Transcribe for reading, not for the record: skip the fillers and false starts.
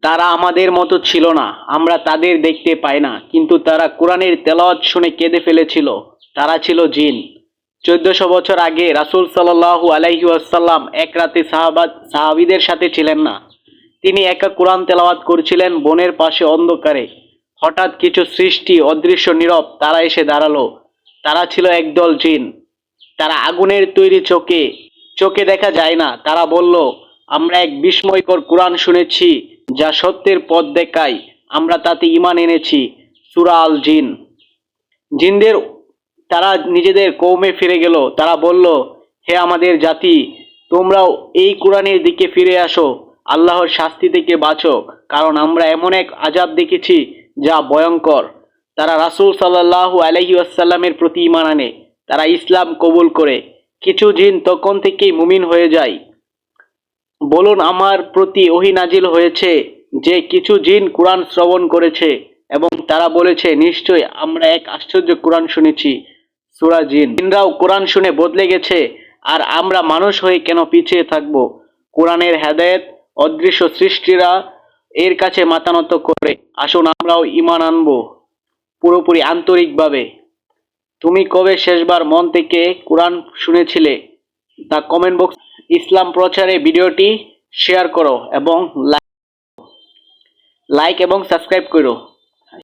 তারা আমাদের মতো ছিল না, আমরা তাদের দেখতে পাই না, কিন্তু তারা কোরআনের তেলাওয়াত শুনে কেঁদে ফেলেছিল। তারা ছিল জিন। 1400 বছর আগে রাসূল সাল্লাল্লাহু আলাইহি ওয়াসাল্লাম এক রাতে সাহাবীদের সাথে ছিলেন না। তিনি একা কোরআন তেলাওয়াত করছিলেন বনের পাশে অন্ধকারে। হঠাৎ কিছু সৃষ্টি অদৃশ্য নীরব তারা এসে দাঁড়ালো। তারা ছিল একদল জিন। তারা আগুনের তৈরি চোখে চোখে দেখা যায় না। তারা বলল, আমরা এক বিস্ময়কর কোরআন শুনেছি যা সত্যের পথ দেখায়, আমরা তাতে ঈমান এনেছি। সূরা আল জিন। জিনদের তারা নিজেদের কওমে ফিরে গেল। তারা বলল, হে আমাদের জাতি, তোমরাও এই কোরআনের দিকে ফিরে আসো, আল্লাহর শাস্তি থেকে বাঁচো, কারণ আমরা এমন এক আযাব দেখেছি যা ভয়ঙ্কর। তারা রাসূল সাল্লাল্লাহু আলাইহি ওয়াসাল্লামের প্রতি ঈমান আনে। তারা ইসলাম কবুল করে। কিছু জিন তখন থেকেই মুমিন হয়ে যায়। বলুন, আমার প্রতি ওহী নাজিল হয়েছে যে কিছু জিন কুরআন শ্রবণ করেছে এবং তারা বলেছে, নিশ্চয় আমরা এক আশ্চর্য কুরআন শুনেছি। সূরা জিন। জিনরাও কোরআন শুনে বদলে গেছে, আর আমরা মানুষ হয়ে কেন পিছিয়ে থাকব? কোরআনের হেদায়েত অদৃশ্য সৃষ্টিরা এর কাছে মাথা নত করে। আসুন আমরাও ঈমান আনবো পুরোপুরি আন্তরিকভাবে। তুমি কবে শেষবার মন থেকে কোরআন শুনেছিলে? তা কমেন্ট বক্স। ইসলাম প্রচারে ভিডিওটি শেয়ার করো এবং লাইক এবং সাবস্ক্রাইব করো।